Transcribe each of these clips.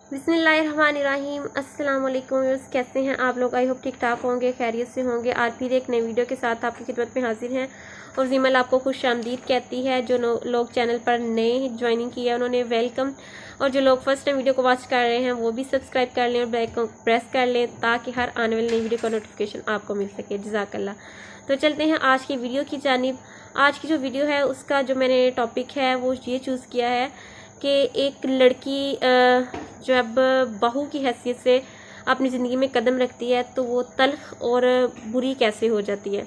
बिस्मिल्लाहिर्रहमानिर्रहीम। अस्सलाम वालेकुम। कैसे हैं आप लोग? आई होप ठीक ठाक होंगे, खैरियत से होंगे। आज फिर एक नई वीडियो के साथ आपकी खिदमत में हाजिर हैं और जिमल आपको खुश आमदीद कहती है। जो लोग चैनल पर नए ज्वाइनिंग की है उन्होंने वेलकम, और जो लोग फर्स्ट टाइम वीडियो को वॉच कर रहे हैं वो भी सब्सक्राइब कर लें और बेल को प्रेस कर लें ताकि हर आने वाली नई वीडियो का नोटिफिकेशन आपको मिल सके। जज़ाकल्लाह। तो चलते हैं आज की वीडियो की जानिब। आज की जो वीडियो है उसका जो मैंने टॉपिक है वो ये चूज़ किया है कि एक लड़की जब बहू की हैसियत से अपनी ज़िंदगी में कदम रखती है तो वो तल्ख और बुरी कैसे हो जाती है,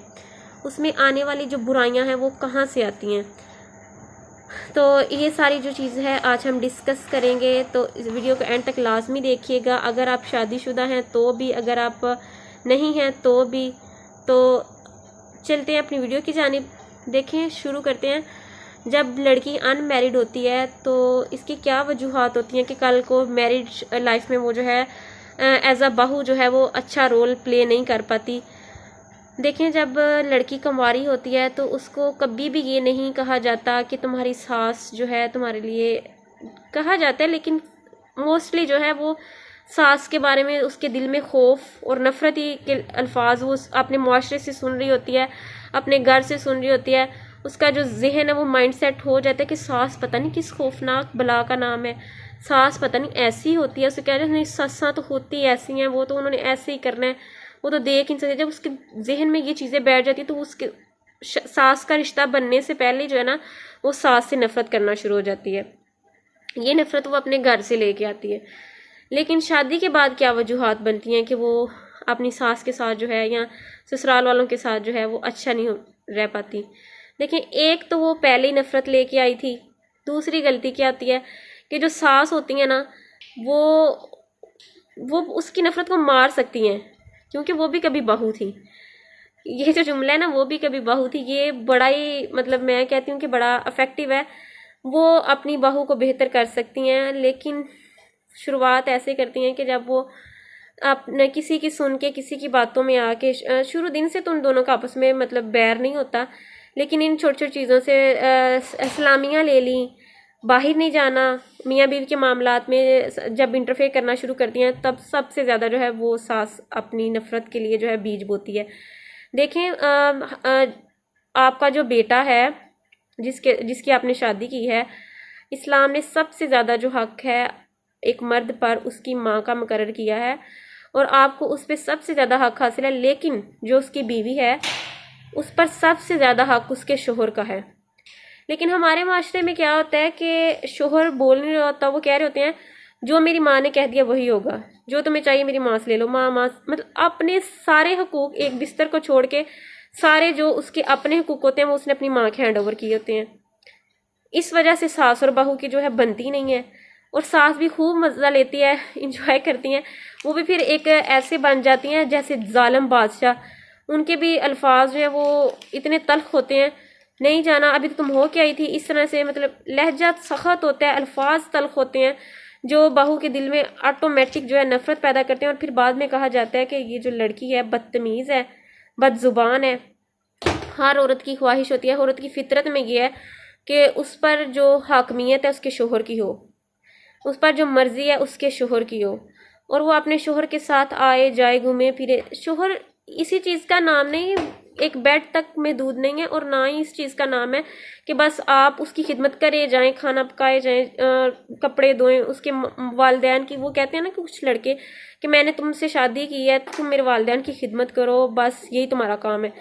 उसमें आने वाली जो बुराइयां हैं वो कहाँ से आती हैं। तो ये सारी जो चीज़ है आज हम डिस्कस करेंगे, तो इस वीडियो को एंड तक लाजमी देखिएगा। अगर आप शादीशुदा हैं तो भी, अगर आप नहीं हैं तो भी। तो चलते हैं अपनी वीडियो की जानिब। देखें, शुरू करते हैं। जब लड़की अनमैरिड होती है तो इसकी क्या वजूहात होती हैं कि कल को मैरिड लाइफ में वो जो है एज अ बहू जो है वो अच्छा रोल प्ले नहीं कर पाती। देखें, जब लड़की कुंवारी होती है तो उसको कभी भी ये नहीं कहा जाता कि तुम्हारी सास जो है तुम्हारे लिए, कहा जाता है लेकिन मोस्टली जो है वो सास के बारे में उसके दिल में खौफ और नफरती के अल्फाज वो अपने मुआशरे से सुन रही होती है, अपने घर से सुन रही होती है। उसका जो जहन है वो माइंड सेट हो जाता है कि सास पता नहीं किस खौफनाक बला का नाम है, सास पता नहीं ऐसी होती है। उसे कह रहे हैं नहीं, सस्सां तो होती ऐसी हैं, वो तो उन्होंने ऐसे ही करना है, वो तो देख नहीं सकते। जब उसके जहन में ये चीज़ें बैठ जाती तो उसके सास का रिश्ता बनने से पहले जो है ना वो सास से नफरत करना शुरू हो जाती है। ये नफरत वो अपने घर से लेके आती है। लेकिन शादी के बाद क्या वजूहात बनती हैं कि वो अपनी सास के साथ जो है या ससुराल वालों के साथ जो है वो अच्छा नहीं रह पाती। देखें, एक तो वो पहले ही नफरत लेके आई थी। दूसरी गलती क्या आती है कि जो सास होती हैं ना वो उसकी नफरत को मार सकती हैं, क्योंकि वो भी कभी बहू थी। ये जो जुमला है ना, वो भी कभी बहू थी, ये बड़ा ही मतलब मैं कहती हूँ कि बड़ा अफेक्टिव है। वो अपनी बहू को बेहतर कर सकती हैं, लेकिन शुरुआत ऐसे करती हैं कि जब वो अपने किसी की सुन के, किसी की बातों में आके, शुरू दिन से तो उन दोनों का आपस में मतलब बैर नहीं होता, लेकिन इन छोटी छोटी चीज़ों से सलामियाँ ले ली, बाहर नहीं जाना, मियाँ बीवी के मामलात में जब इंटरफेयर करना शुरू करती हैं तब सबसे ज़्यादा जो है वो सास अपनी नफ़रत के लिए जो है बीज बोती है। देखें, आपका जो बेटा है जिसकी आपने शादी की है, इस्लाम ने सबसे ज़्यादा जो हक है एक मर्द पर उसकी माँ का मुकर्रर किया है, और आपको उस पर सबसे ज़्यादा हक हासिल है। लेकिन जो उसकी बीवी है उस पर सबसे ज़्यादा हक उसके शोहर का है। लेकिन हमारे माशरे में क्या होता है कि शोहर बोल नहीं रहा होता, वो कह रहे होते हैं जो मेरी माँ ने कह दिया वही होगा, जो तुम्हें चाहिए मेरी माँ से ले लो। माँ माँ मतलब अपने सारे हकूक एक बिस्तर को छोड़ के सारे जो उसके अपने हकूक होते हैं वो उसने अपनी माँ के हैंड ओवर किए होते हैं। इस वजह से सास और बहू की जो है बनती नहीं है, और सास भी खूब मज़ा लेती है, इंजॉय करती हैं। वो भी फिर एक ऐसे बन जाती हैं जैसे जालिम बादशाह। उनके भी अल्फाज जो है वो इतने तल्ख होते हैं, नहीं जाना अभी तो तुम हो क्या आई थी, इस तरह से मतलब लहजा सख्त होता है, अल्फाज तल्ख होते हैं जो बहू के दिल में ऑटोमेटिक जो है नफरत पैदा करते हैं। और फिर बाद में कहा जाता है कि ये जो लड़की है बदतमीज़ है, बदजुबान है। हर औरत की ख्वाहिश होती है, औरत की फितरत में ये है कि उस पर जो हाकमियत है उसके शोहर की हो, उस पर जो मर्जी है उसके शोहर की हो, और वो अपने शोहर के साथ आए जाए, घूमे फिरे। शोहर इसी चीज़ का नाम नहीं, एक बेड तक में दूध नहीं है, और ना ही इस चीज़ का नाम है कि बस आप उसकी खिदमत करे जाएं, खाना पकाए जाएं, कपड़े धोएं उसके वालदैन की। वो कहते हैं ना कि कुछ लड़के कि मैंने तुमसे शादी की है, तुम मेरे वालदैन की खिदमत करो, बस यही तुम्हारा काम है।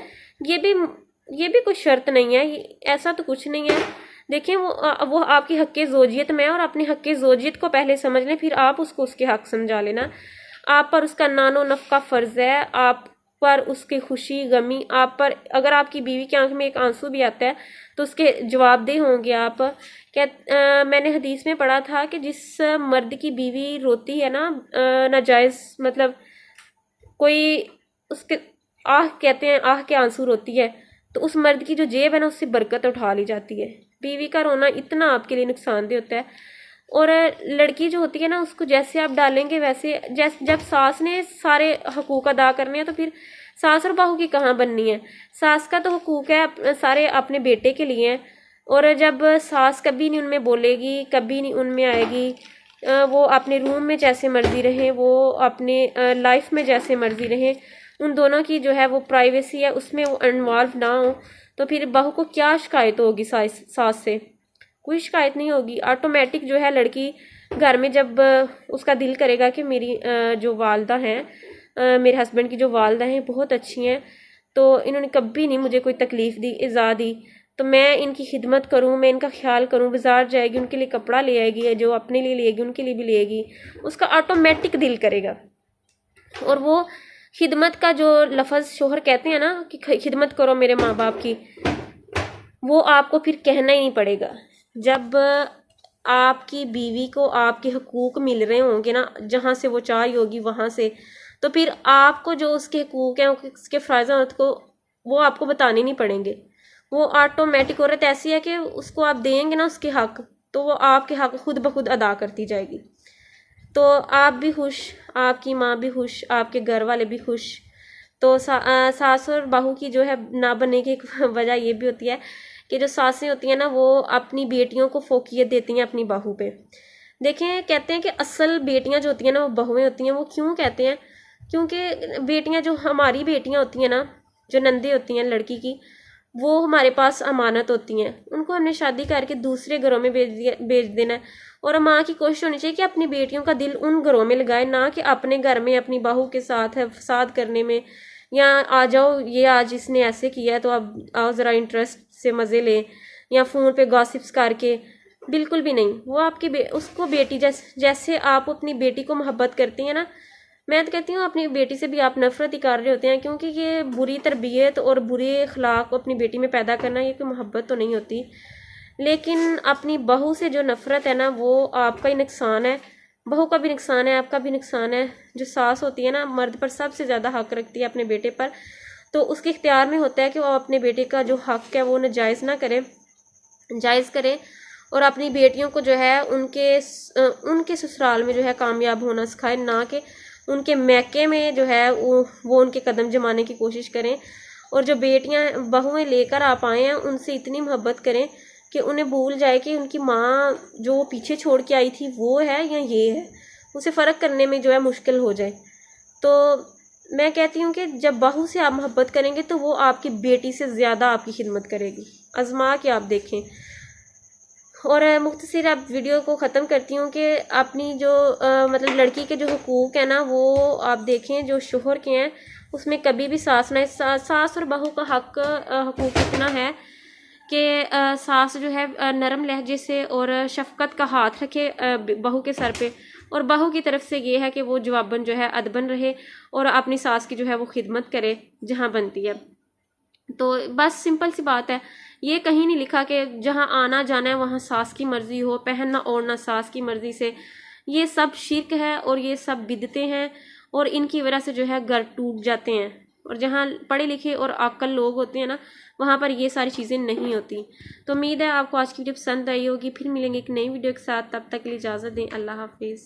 ये भी कोई शर्त नहीं है, ऐसा तो कुछ नहीं है। देखिए, वो आपकी हक़ ज़ोजियत में है, और अपने हक़ ज़ोजियत को पहले समझ लें, फिर आप उसको उसके हक़ समझा लेना। आप पर उसका नानो नफ़ फ़र्ज़ है, आप पर उसकी खुशी गमी, आप पर अगर आपकी बीवी की आंख में एक आंसू भी आता है तो उसके जवाबदेह होंगे आप। मैंने हदीस में पढ़ा था कि जिस मर्द की बीवी रोती है ना नाजायज़, मतलब कोई उसके आह कहते हैं, आह के आंसू रोती है, तो उस मर्द की जो जेब है ना उससे बरकत उठा ली जाती है। बीवी का रोना इतना आपके लिए नुकसानदेह होता है। और लड़की जो होती है ना उसको जैसे आप डालेंगे वैसे, जैसे जब सास ने सारे हकूक अदा करने हैं तो फिर सास और बहू की कहाँ बननी है। सास का तो हकूक है सारे अपने बेटे के लिए हैं, और जब सास कभी नहीं उनमें बोलेगी, कभी नहीं उनमें आएगी, वो अपने रूम में जैसे मर्जी रहें, वो अपने लाइफ में जैसे मर्जी रहें, उन दोनों की जो है वो प्राइवेसी है उसमें वो इन्वॉल्व ना हो, तो फिर बहू को क्या शिकायत होगी सास से? कोई शिकायत नहीं होगी। ऑटोमेटिक जो है लड़की घर में जब उसका दिल करेगा कि मेरी जो वालदा हैं, मेरे हस्बैंड की जो वालदा हैं बहुत अच्छी हैं, तो इन्होंने कभी नहीं मुझे कोई तकलीफ़ दी, इज़ा दी, तो मैं इनकी खिदमत करूँ, मैं इनका ख्याल करूँ, बाज़ार जाएगी उनके लिए कपड़ा ले आएगी, जो अपने लिए लेगी उनके लिए भी लेगी, उसका ऑटोमेटिक दिल करेगा। और वो खिदमत का जो लफ्ज़ शोहर कहते हैं ना कि खिदमत करो मेरे माँ बाप की, वो आपको फिर कहना ही नहीं पड़ेगा। जब आपकी बीवी को आपके हकूक़ मिल रहे होंगे ना, जहाँ से वो चाह रही होगी वहाँ से, तो फिर आपको जो उसके हकूक़ हैं, उसके फ़र्ज़ को वो आपको बताने नहीं पड़ेंगे। वो ऑटोमेटिक औरत ऐसी है कि उसको आप देंगे ना उसके हक़, तो वो आपके हक़ खुद ब खुद अदा करती जाएगी। तो आप भी खुश, आपकी माँ भी खुश, आपके घर वाले भी खुश। तो सास और बहू की जो है ना बनने की एक वजह ये भी होती है कि जो सासें होती हैं ना वो अपनी बेटियों को फोकियत देती हैं अपनी बहू पे। देखें, कहते हैं कि असल बेटियां जो होती हैं ना वो बहुएं होती हैं। वो क्यों कहते हैं? क्योंकि बेटियां जो हमारी बेटियां होती हैं ना, जो नंदे होती हैं लड़की की, वो हमारे पास अमानत होती हैं। उनको हमने शादी करके दूसरे घरों में भेज देना है। और माँ की कोशिश होनी चाहिए कि अपनी बेटियों का दिल उन घरों में लगाए, ना कि अपने घर में अपनी बहू के साथ है फसाद करने में, या आ जाओ ये आज इसने ऐसे किया है तो अब आओ ज़रा इंटरेस्ट से मज़े लें, या फ़ोन पे गॉसिप्स करके। बिल्कुल भी नहीं। वो आपकी उसको बेटी जैसे आप अपनी बेटी को मोहब्बत करती हैं ना, मैं तो कहती हूँ अपनी बेटी से भी आप नफ़रत ही कर रहे होते हैं, क्योंकि ये बुरी तरबियत और बुरे अखलाक अपनी बेटी में पैदा करना ये कोई मोहब्बत तो नहीं होती। लेकिन अपनी बहू से जो नफ़रत है ना वो आपका ही नुकसान है, बहू का भी नुकसान है, आपका भी नुकसान है। जो सास होती है ना, मर्द पर सबसे ज़्यादा हक़ रखती है अपने बेटे पर, तो उसके इख्तियार में होता है कि वो अपने बेटे का जो हक़ है वो नाजायज़ ना करे, जायज़ करे, और अपनी बेटियों को जो है उनके ससुराल में जो है कामयाब होना सिखाए, ना कि उनके मैके में जो है वो उनके कदम जमाने की कोशिश करें। और जो बेटियां बहुएं लेकर आप आए हैं उनसे इतनी मोहब्बत करें कि उन्हें भूल जाए कि उनकी माँ जो पीछे छोड़ के आई थी वो है या ये है, उसे फ़र्क करने में जो है मुश्किल हो जाए। तो मैं कहती हूँ कि जब बहू से आप मोहब्बत करेंगे तो वो आपकी बेटी से ज़्यादा आपकी खिदमत करेगी। आजमा के आप देखें। और मुख्तसर आप वीडियो को ख़त्म करती हूँ कि अपनी जो मतलब लड़की के जो हुकूक है ना वो आप देखें, जो शोहर के हैं उसमें कभी भी सास और बहू का हक हकूक इतना है कि सास जो है नरम लहजे से और शफ़क़त का हाथ रखे बहू के सर पे, और बहू की तरफ से ये है कि वो जवाबन जो है अदबन रहे और अपनी सास की जो है वो खिदमत करे जहाँ बनती है। तो बस सिंपल सी बात है। ये कहीं नहीं लिखा कि जहाँ आना जाना है वहाँ सास की मर्ज़ी हो, पहनना ओढ़ना सास की मर्ज़ी से। ये सब शिर्क है और ये सब बिदते हैं, और इनकी वजह से जो है घर टूट जाते हैं। और जहाँ पढ़े लिखे और अक्ल लोग होते हैं ना, वहाँ पर ये सारी चीज़ें नहीं होती। तो उम्मीद है आपको आज की वीडियो पसंद आई होगी। फिर मिलेंगे एक नई वीडियो के साथ, तब तक के लिए इजाज़त दें। अल्लाह हाफिज़।